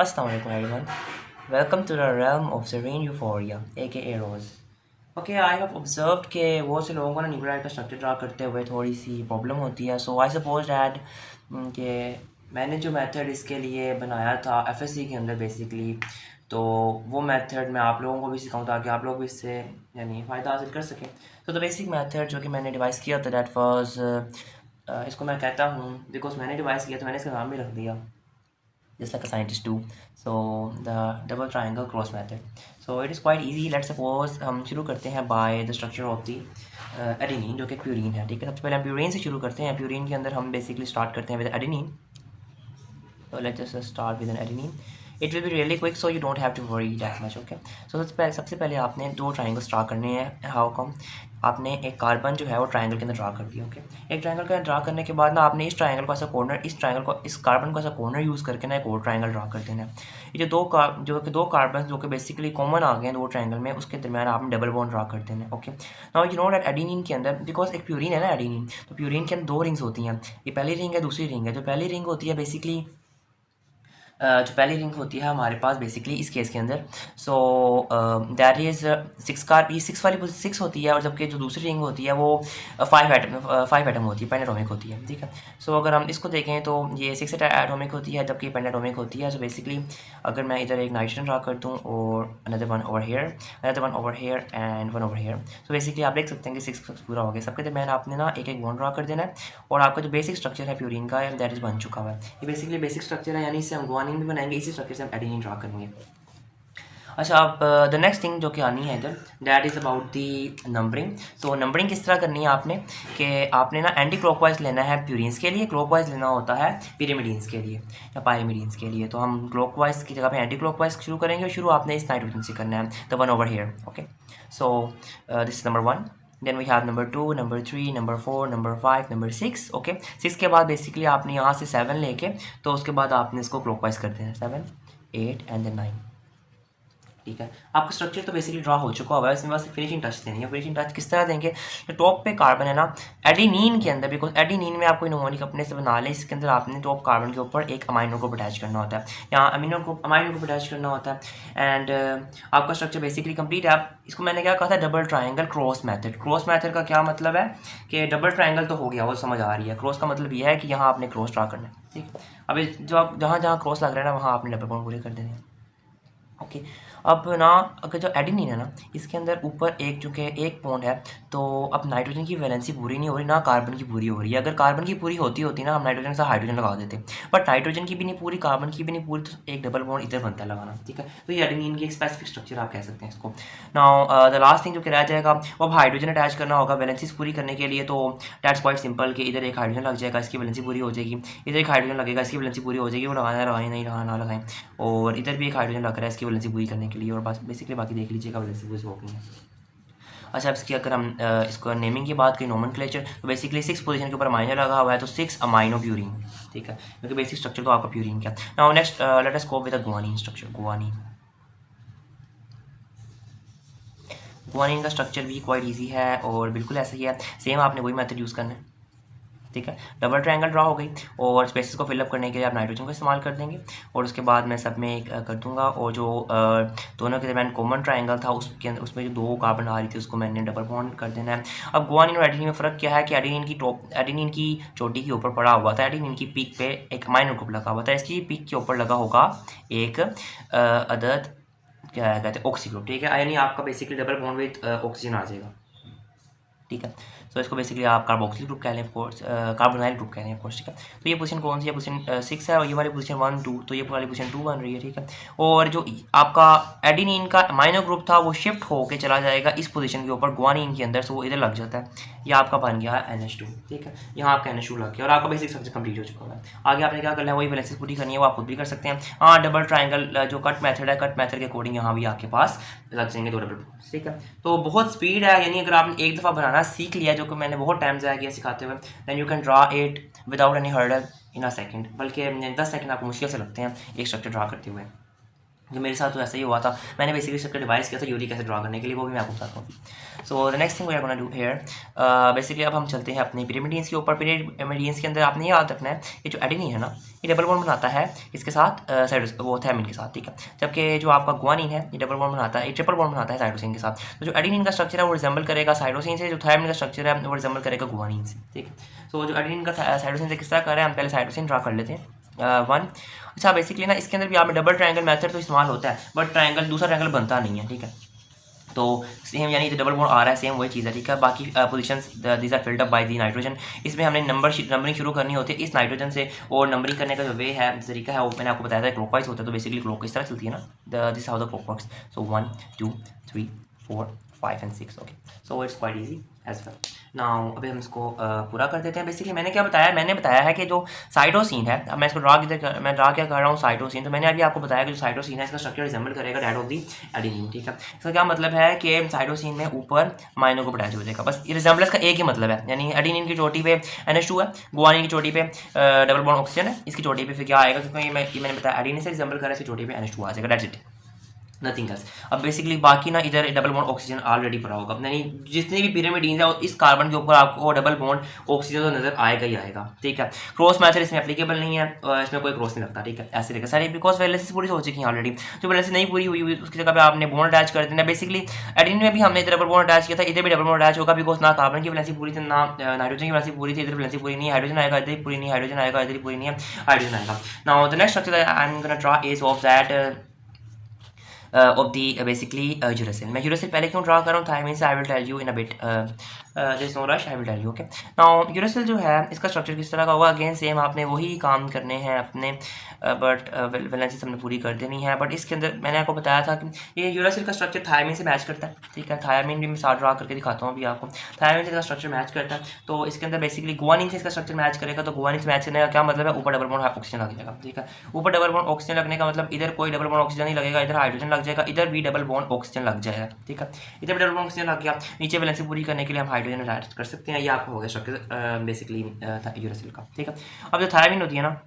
Assalamualaikum everyone. Welcome to the realm of serene euphoria, aka Rose. Okay, I have observed कि बहुत से लोगों को ना न्यूक्लियर का स्ट्रक्चर ड्रा करते हुए थोड़ी सी प्रॉब्लम होती है. सो आई सपोज डैट कि मैंने जो मेथड इसके लिए बनाया था एफएससी के अंदर बेसिकली, तो वो मेथड मैं आप लोगों को भी सिखाऊं ताकि आप लोग भी इससे यानी फ़ायदा हासिल कर सकें. तो द बेसिक मेथड जो कि मैंने डिवाइस किया था दैट वाज, इसको मैं कहता हूँ बिकॉज मैंने डिवाइस किया तो मैंने इसका नाम भी रख दिया just like a scientist do. So the double triangle cross method. So it is quite easy. Let's suppose हम शुरू करते हैं by the structure of the adenine जो कि प्यूरिन है. ठीक है, सबसे पहले हम प्यूरिन से शुरू करते हैं. प्यूरिन के अंदर हम बेसिकली स्टार्ट करते हैं with adenine. So let's just start with an adenine. It will be really quick, so you don't have to worry that much. Okay. So सबसे पहले आपने दो ट्राइंगल्स ड्रा करने हैं. How come? आपने एक कार्बन जो है वो ट्राइंगल के अंदर ड्रा कर दिया. ओके, एक ट्राइंगल का ड्रा करने के बाद ना आपने इस ट्राइंगल को ऐसा कॉर्नर, इस ट्राइंगल को, इस कार्बन को ऐसा कॉर्नर यूज़ करके ना एक और ट्राइंगल ड्रा कर देना है. ये जो दो कार्बन जो कि बेसिकली कॉमन आ गए हैं दो ट्राइंगल में, उसके दरमियान आपने डबल बॉन्ड ड्रा कर देना है. Okay, now you know that adenine के अंदर, बिकॉज एक प्यूरिन है ना एडेनिन, तो प्यूरिन के अंदर दो रिंग्स होती हैं. ये पहली रिंग है, दूसरी रिंग है. जो पहली रिंग होती है बेसिकली, जो पहली रिंग होती है हमारे पास बेसिकली इस केस के अंदर, सो दैट इज़ ये सिक्स वाली सिक्स होती है, और जबकि जो दूसरी रिंग होती है वो फाइव एटम होती है, पेंटाटोमिक होती है. ठीक है, सो अगर हम इसको देखें तो ये सिक्स एटोमिक होती है जबकि पेंटाटोमिक होती है. सो बेसिकली अगर मैं इधर एक नाइट्रोजन ड्रा कर दूँ और another one over hair and one over hair, so basically आप देख सकते हैं कि सिक्स पूरा हो गया. सबके दरमियान आपने ना एक एक बॉन्ड ड्रा कर देना है, और आपका जो बेसिक स्ट्रक्चर है प्यूरिन का दैट इज़ बन चुका हुआ है. ये बेसिकली बेसिक स्ट्रक्चर है, यानी इससे हम गुआनिन भी बनाएंगे, इसी स्ट्रक्चर से हम एडेनिन ड्रा करेंगे. अच्छा, अब द नेक्स्ट थिंग जो कि आनी है इधर, that is about the numbering. So numbering किस तरह करनी है आपने, कि आपने ना एंटी क्लॉकवाइज लेना है प्यूरिन्स के लिए, क्लॉकवाइज लेना होता है पिरिमिडीन्स के लिए या पायरिमिडीन्स के लिए. तो हम क्लॉकवाइज की जगह पे एंटी क्लॉकवाइज शुरू करेंगे, और शुरू आपने इस नाइट्रोजन से करना है, the one over here. Okay, so this is number 1. Then we have number 2, number 3, number 4, number 5, number 6. Okay, 6 के बाद बेसिकली आपने यहाँ से 7 लेके, तो उसके बाद आपने इसको क्लॉकवाइज कर देना है, 7, 8 एंड देन 9. ठीक है, आपका स्ट्रक्चर तो बेसिकली ड्रा हो चुका हुआ है, इसमें बस फिनिशिंग टच देनी है. फिनिशिंग टच किस तरह देंगे, तो टॉप पे कार्बन है ना एडेनिन के अंदर, बिकॉज एडेनिन में आप कोई न्यूमोनिक अपने से बना लें, इसके अंदर आपने टॉप कार्बन के ऊपर एक अमाइनो ग्रुप अटैच करना होता है, यहाँ अमाइनो ग्रुप अटैच करना होता है. एंड आपका स्ट्रक्चर बेसिकली कंप्लीट है. आप इसको मैंने क्या कहा था, double triangle cross method. Cross method का क्या मतलब है कि डबल ट्राइंगल तो हो गया, वो समझ आ रही है. क्रॉस का मतलब ये है कि यहाँ आपने क्रॉस ड्रा करना है. ठीक है, अभी जो आप जहाँ जहाँ क्रॉस लग रहा है ना, वहाँ आपने डबल बॉन्ड पूरे कर देने हैं. ओके, अब ना अगर जो एडेनिन है ना, इसके अंदर ऊपर एक चूँकि एक बॉन्ड है, तो अब नाइट्रोजन की वैलेंसी पूरी नहीं हो रही, ना कार्बन की पूरी हो रही है. अगर कार्बन की पूरी होती ना, हम नाइट्रोजन से हाइड्रोजन लगा देते, बट नाइट्रोजन की भी नहीं पूरी, कार्बन की भी नहीं पूरी, तो एक डबल बॉन्ड इधर बनता है लगाना. ठीक है, तो ये एडेनिन की एक स्पेसिफिक स्ट्रक्चर आप कह सकते हैं इसको. नाउ द लास्ट थिंग जो कि रह जाएगा, वो अब हाइड्रोजन अटैच करना होगा वैलेंसीज पूरी करने के लिए. तो दैट्स क्वाइट सिंपल कि इधर एक हाइड्रोजन लग जाएगा, इसकी वैलेंसी पूरी हो जाएगी. इधर एक हाइड्रोजन लगेगा, इसकी वैलेंसी पूरी हो जाएगी. वो लगाना लगाएं, नहीं लगाना ना लगाएं. और इधर भी एक हाइड्रोजन लग रहा है इसकी वैलेंसी पूरी करने के लिए, और बस बेसिकली बाकी देख लीजिएगा वैलेंसी पूरी हो गई है. अच्छा, अब इसकी अगर हम इसको नेमिंग की बात करें, नोमेनक्लेचर, तो बेसिकली 6 पोजीशन के ऊपर अमाइनो लगा हुआ है, तो 6 अमाइनो प्यूरिन. ठीक है, क्योंकि बेसिक स्ट्रक्चर तो आपका प्यूरिन क्या. Now next let us go with the guanine structure. Guanine का स्ट्रक्चर भी क्वाइट ईजी है और बिल्कुल ऐसा ही है, सेम आपने वही मेथड यूज़ करना है. ठीक है, डबल ट्रायंगल ड्रा हो गई, और स्पेसेस को फिलअप करने के लिए आप नाइट्रोजन को इस्तेमाल कर देंगे, और उसके बाद मैं सब में कर दूंगा. और जो दोनों के दरमियान कॉमन ट्रायंगल था उसके अंदर, उसमें जो दो कार्बन आ रही थी उसको मैंने डबल बॉन्ड कर देना है. अब गुआनिन और एडेनिन में फ़र्क क्या है कि एडेनिन की चोटी के ऊपर पड़ा हुआ था, एडेनिन की पीक पे एक अमाइनो ग्रुप लगा हुआ था, इसकी पीक के ऊपर लगा होगा एक अदद क्या कहते हैं ऑक्सी ग्रुप. ठीक है, यानी आपका basically double bond with oxygen आ जाएगा. ठीक है, सो इसको बेसिकली आप कार्बोक्सिल ग्रुप कह लें, ऑफकोर्स कार्बोनाइल ग्रुप कह लें ऑफकोर्स. ठीक है, तो ये पोजीशन कौन सी है, पोजीशन 6 है, और ये वाली पोजीशन 1, 2, तो ये वाली पोजीशन 2 बन रही है. ठीक है, और जो आपका एडेनिन का अमाइनो ग्रुप था वो शिफ्ट होकर चला जाएगा इस पोजीशन के ऊपर गुआनिन के अंदर, सो वो इधर लग जाता है. ये आपका बन गया है NH2. ठीक है, यहाँ आपका NH2 लग गया और आपका बेसिक स्ट्रक्चर कंप्लीट हो चुका है. आगे आपने क्या करना है, वही बैलेंसेस पूरी करनी है, वो आप खुद भी कर सकते हैं. हाँ, डबल ट्राइंगल जो कट मेथड है, कट मेथड के अकॉर्डिंग यहाँ भी आपके पास लग जाएंगे 2 डबल. ठीक है, तो बहुत स्पीड है, यानी अगर आपने एक दफ़ा बनाना सीख लिया, जो कि मैंने बहुत टाइम जाया किया सिखाते हुए, then you can draw it without any hurdle in a second. बल्कि 10 सेकंड आपको मुश्किल से लगते हैं एक स्ट्रक्चर ड्रा करते हुए. जो मेरे साथ तो ऐसा ही हुआ था। मैंने बेसिकली स्ट्रक्चर डिवाइस किया था यूरिक एसिड ड्रा करने के लिए, वो भी मैं आपको बताता हूँ। So the next thing we are gonna do here, basically अब हम चलते हैं अपने पिरिमिडीन्स के ऊपर। पिरिमिडीन्स के अंदर आपने याद रखना है ये जो एडेनिन है ना, ये डबल बॉन्ड बनाता है इसके साथ वो थायमिन के साथ, ठीक है। जबकि जो आपका गुआनिन है ये डबल बॉन्ड बनाता है, ये ट्रिपल बॉन्ड बनाता है साइटोसिन के साथ। तो जो एडेनिन का स्ट्रक्चर है वो रिजेंबल करेगा साइटोसिन से, जो थायमिन का स्ट्रक्चर है वो रिजेंबल करेगा गुआनिन से, ठीक है। सो जो एडेनिन का साइटोसिन से किस तरह कर रहे हैं, हम पहले साइटोसिन ड्रा कर लेते हैं 1। अच्छा बेसिकली ना इसके अंदर भी आपने डबल ट्रायंगल मेथड तो इस्तेमाल होता है, बट ट्रायंगल दूसरा ट्रायंगल बनता नहीं है, ठीक है। तो सेम यानी जो डबल बॉन्ड आ रहा है सेम वही चीज़ है, ठीक है। बाकी positions these are filled up by the nitrogen. इसमें हमने नंबरिंग शुरू करनी होती है इस नाइट्रोजन से, और नंबरिंग करने का जो वे है, तरीका है, वो मैंने आपको बताया था क्लॉकवाइज होता है। तो बेसिकली क्लॉक इस तरह चलती है ना, this how the clock works. So 1 2 3 4 5 and 6, okay. So it's quite easy as well. Now अभी हम इसको पूरा कर देते हैं। बेसिकली मैंने क्या बताया, मैंने बताया है कि जो साइटोसिन है, अब मैं इसको मैं ड्रा क्या कर रहा हूँ साइटोसिन। तो मैंने अभी आपको बताया कि जो साइटोसिन है इसका स्ट्रक्चर रिजेंबल करेगा दैट ऑफ दी एडेनिन, ठीक है। इसका क्या मतलब है कि साइटोसिन में ऊपर माइनो को अटैच हो जाएगा, बस रिजेंबलेंस का एक ही मतलब है। यानी एडेनिन की चोटी पे NH2 है, गुआनिन की चोटी पे डबल बॉन्ड ऑक्सीजन है, इसकी चोटी पे फिर क्या आएगा, क्योंकि मैंने बताया एडेनिन से रिजेंबल कर रहा है, इसकी चोटी पे NH2 आ जाएगा, दैट्स इट, नथिंग एल्स। अब बेसिकली बाकी ना इधर डबल बॉन्ड ऑक्सीजन ऑलरेडी भरा होगा, यानी जितने भी पिरामिडीन है इस कार्बन के ऊपर आपको डबल बॉन्ड ऑक्सीजन तो नजर आएगा ही आएगा, ठीक है। क्रॉस मेथड इसमें एप्लीकेबल नहीं है, इसमें कोई क्रॉस नहीं लगता, ठीक है। ऐसे रहेगा सारी, बिकॉज वैलेंसी पूरी हो चुकी है ऑलरेडी। जो वैलेंसी नहीं पूरी हुई उसकी जगह पे आपने बॉन्ड अटैच कर देना। बेसिकली एडेनिन में भी हमने डबल बॉन्ड अटैच किया था, इधर भी डबल बॉन्ड अटैच होगा, बिकॉज ना कार्बन की वैलेंसी पूरी थी ना नाइट्रोजन की वैलेंसी पूरी थी। इधर वैलेंसी पूरी नहीं है, हाइड्रोजन आएगा इधर पूरी नहीं, हाइड्रोजन आएगा इधर पूरी नहीं है, हाइड्रोजन आएगा। Now the next structure I am gonna draw is of that of the basically uracil. मैं uracil पहले क्यों ड्रा कर रहा हूँ, थायमिन से I will tell you in a bit, there is no rush, I will tell you, okay. Now uracil जो है इसका स्ट्रक्चर किस तरह का होगा, अगेन सेम आपने वही काम करने हैं अपने, बट वैलेंसी हमने पूरी कर देनी है। बट इसके अंदर मैंने आपको बताया था कि ये uracil का स्ट्रक्चर थायमिन से मैच करता है, ठीक है। थायमिन भी मैं साथ ड्रा करके दिखाता हूँ अभी आपको, थायमिन से इसका स्ट्रक्चर मैच करता है। तो इसके अंदर बेसिकली गुआनिन से इसका स्ट्रक्चर मैच करेगा। तो गुआनिन से मैच करने का क्या मतलब है, ऊपर डबल बॉन्ड ऑक्सीजन लग जाएगा, ठीक है। ऊपर डबल बॉन्ड ऑक्सीजन लगने का मतलब इधर कोई डबल बॉन्ड ऑक्सीजन नहीं लगेगा, इधर हाइड्रोजन लग जाएगा, इधर भी डबल बॉन्ड ऑक्सीजन लग जाएगा, ठीक है। इधर भी डबल बॉन्ड ऑक्सीजन लग गया, नीचे वैलेंसी पूरी करने के लिए हम हाइड्रोजन अटैच कर सकते हैं। ये आपको हो गया स्ट्रक्चर बेसिकली uracil का, ठीक है। अब जो थायमिन होती है ना,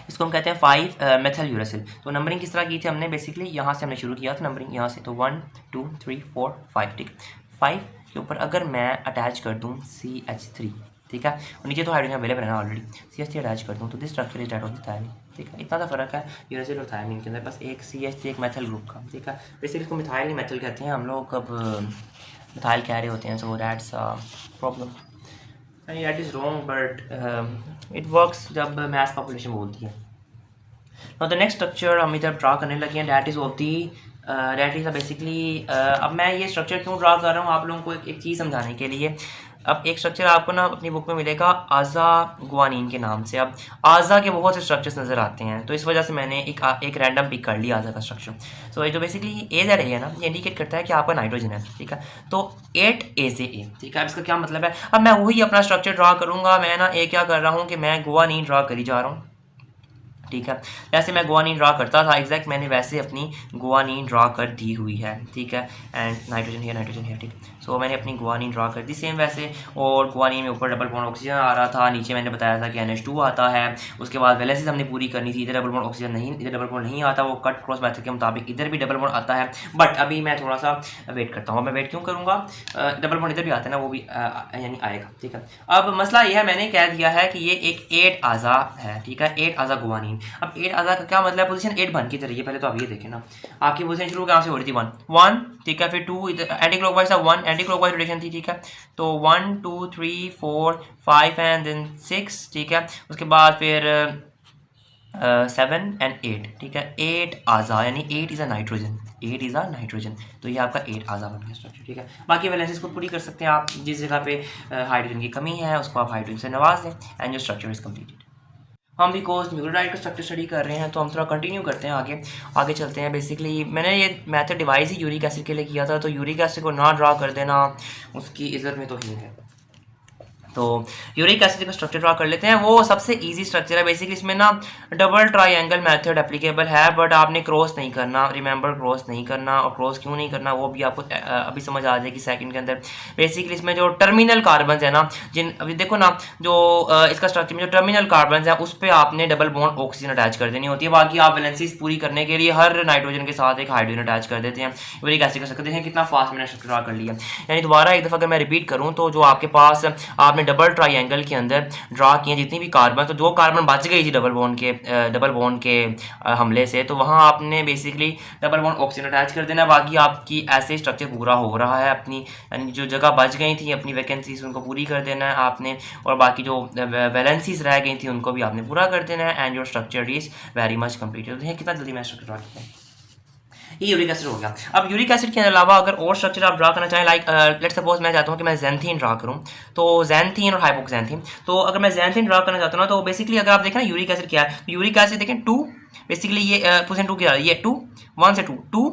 इसको हम कहते हैं 5 मेथिल uracil। तो नंबरिंग किस तरह की थी हमने, बेसिकली यहाँ से हमने शुरू किया था नंबरिंग, यहाँ से। तो 1 2 3 4 5, ठीक है। 5 के ऊपर अगर मैं अटैच कर दूँ CH3, ठीक है, और नीचे तो हाइड्रोजन अवेलेबल है ना ऑलरेडी, CH3 अटैच कर दूँ तो this structure is that of the thiamine, ठीक है। इतना सा फर्क है uracil और थायमिन के अंदर, बस एक CH3 एक मेथिल ग्रुप का, ठीक है। बेसिकली इसको मिथाइल नहीं मेथिल कहते हैं हम लोग, कब मिथाइल कह रहे होते हैं, so that's problem, that is wrong, but it works जब मैथ पॉपुलेशन बोलती है। नाउ द नेक्स्ट स्ट्रक्चर हम इधर ड्रा करने लगे हैं, that is of the that is basically, अब मैं ये स्ट्रक्चर क्यों ड्रा कर रहा हूँ आप लोगों को एक चीज़ समझाने के लिए। अब एक स्ट्रक्चर आपको ना अपनी बुक में मिलेगा आज़ा गुआनिन के नाम से। अब आज़ा के बहुत से स्ट्रक्चर्स नज़र आते हैं, तो इस वजह से मैंने एक रैंडम पिक कर लिया आज़ा का स्ट्रक्चर। सो ये जो बेसिकली एज है ना, ये इंडिकेट करता है कि आपका नाइट्रोजन है, ठीक है। तो 8 AZA, ठीक है। अब इसका क्या मतलब है, अब मैं वही अपना स्ट्रक्चर ड्रा करूँगा। मैं ना ये क्या कर रहा हूँ कि मैं गुआनिन ड्रा करी जा रहा हूँ, ठीक है। जैसे मैं गुआनिन ड्रा करता था एग्जैक्ट मैंने वैसे अपनी गुआनिन ड्रा कर दी हुई है, ठीक है। एंड नाइट्रोजन है, ठीक। सो मैंने अपनी गुआनिन ड्रा कर दी सेम वैसे, और गुआनिन में ऊपर डबल बॉन्ड ऑक्सीजन आ रहा था, नीचे मैंने बताया था कि NH2 आता है। उसके बाद वैलेंसीज हमने पूरी करनी थी, इधर डबल बॉन्ड ऑक्सीजन नहीं, इधर डबल बॉन्ड नहीं आता, वो कट क्रॉस मेथड के मुताबिक इधर भी डबल बॉन्ड आता है। बट अभी मैं थोड़ा सा वेट करता हूँ। मैं वेट क्यों करूँगा, डबल बॉन्ड इधर भी आता है ना, वो भी यानी आएगा, ठीक है। अब मसला ये है, मैंने कह दिया है कि ये एक 8 आज़ा है, ठीक है, 8 आज़ा गुआनिन। अब 8 आज़ा का क्या मतलब है, पोजीशन 8 बन की तरह है। पहले तो आप ये देखें ना, आपकी पोजीशन शुरू कहाँ से हो रही थी, 1 ठीक है, फिर 2 इधर एंटी क्लॉकवाइज था, 1 एंटी क्लॉकवाइज रोटेशन थी, ठीक है। तो 1 2 3 4 5 एंड देन 6, ठीक है। उसके बाद फिर 7 एंड 8, ठीक है। 8 आज़ा यानी 8 is a nitrogen, 8 is a nitrogen. तो ये आपका 8 आज़ा बन गया स्ट्रक्चर, ठीक है। बाकी वैलेंसीज को पूरी कर सकते हैं आप, जिस जगह पे हाइड्रोजन की कमी है उसको आप हाइड्रोजन से नवाज दें एंड जो स्ट्रक्चर इज कम्प्लीटेड। हम भी कोर्स न्यूक्लियोटाइड का स्ट्रक्चर स्टडी कर रहे हैं, तो हम थोड़ा कंटिन्यू करते हैं, आगे चलते हैं। बेसिकली मैंने ये मेथड डिवाइस ही यूरिक एसिड के लिए किया था, तो यूरिक एसिड को ना ड्रा कर देना उसकी इज्जत में तो ही है, तो यूरिक एसिड का स्ट्रक्चर ड्रा कर लेते हैं। वो सबसे इजी स्ट्रक्चर है बेसिकली, इसमें ना डबल ट्रायंगल मेथड एप्लीकेबल है, बट आपने क्रॉस नहीं करना, रिमेंबर क्रॉस नहीं करना। और क्रॉस क्यों नहीं करना वो भी आपको अभी समझ आ जाएगी सेकंड के अंदर। बेसिकली इसमें जो टर्मिनल कार्बन है ना, जिन अभी देखो ना जो इसका स्ट्रक्चर में जो टर्मिनल कार्बन है उस पर आपने डबल बॉन्ड ऑक्सीजन अटैच कर देनी होती है। बाकी आप वैलेंसीज पूरी करने के लिए हर नाइट्रोजन के साथ एक हाइड्रोजन अटैच कर देते हैं। यूरिक एसिड का स्ट्रक्चर देखें कितना फास्ट मैंने स्ट्रक्चर ड्रा कर लिया। यानी दोबारा एक दफ़ा अगर मैं रिपीट करूँ तो जो आपके पास आपने डबल ट्रायंगल के अंदर ड्रा किए जितनी भी कार्बन, तो जो कार्बन बच गई थी डबल बॉन्ड के हमले से, तो वहाँ आपने basically double bond oxygen attach कर देना। बाकी आपकी ऐसे स्ट्रक्चर पूरा हो रहा है अपनी, यानी जो जगह बच गई थी अपनी वैकेंसीज उनको पूरी कर देना है आपने, और बाकी जो वैलेंसीज रह गई थी उनको भी आपने पूरा कर देना है। And your structure is very much completed. तो कितना जल्दी मैं स्ट्रक्चर ड्रा किया, ये यूरिक एसिड हो गया। अब यूरिक एसिड के अलावा अगर और स्ट्रक्चर आप ड्रा करना चाहें, लाइक लेट्स सपोज मैं चाहता हूँ कि मैं ज़ैंथीन ड्रा करूँ, तो ज़ैंथीन और हाइपोक्सैंथीन, तो अगर मैं ज़ैंथीन ड्रा करना चाहता हूँ ना, तो बेसिकली अगर आप देखें ना यूरिक एसिड क्या है, तो यूरिक एसिड देखें 2, बेसिकली ये 2 से 2 क्या है, ये 2, 1 से 2,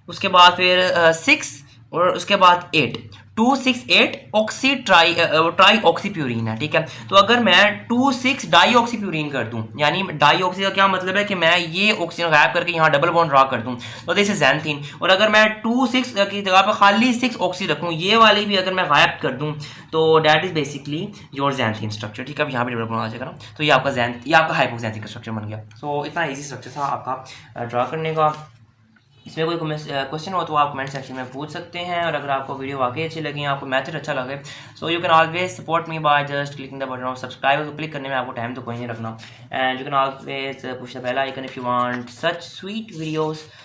उसके बाद फिर 6 और उसके बाद 8, 2 6 8 ऑक्सी ट्राई ऑक्सीप्यूरिन है, ठीक है। तो अगर मैं 2 6 डाई ऑक्सीप्यूरिन कर दूं, यानी डाई ऑक्सी का क्या मतलब है कि मैं ये ऑक्सीजन गायब करके यहाँ डबल बॉन्ड ड्रा कर दूं, तो दिस इज ज़ैंथीन। और अगर मैं 2 6 की जगह पर खाली 6 ऑक्सी रखूँ, ये वाली भी अगर मैं गायब कर दूं, तो that is basically your xanthine structure, ठीक है। यहाँ पर डबल बॉन्ड आ जाएगा ना, तो ये आपका हाइपोक्सैंथीन का स्ट्रक्चर बन गया। सो इतना ईजी स्ट्रक्चर था आपका ड्रा करने का। इसमें कोई क्वेश्चन हो तो आप कमेंट सेक्शन में पूछ सकते हैं। और अगर आपको वीडियो वाकई अच्छी लगी, आपको मैथड अच्छा लगे, so you can always support me by just clicking the button of subscribe. तो क्लिक करने में आपको टाइम तो कोई नहीं रखना। And you can always push the bell icon if you want such sweet videos.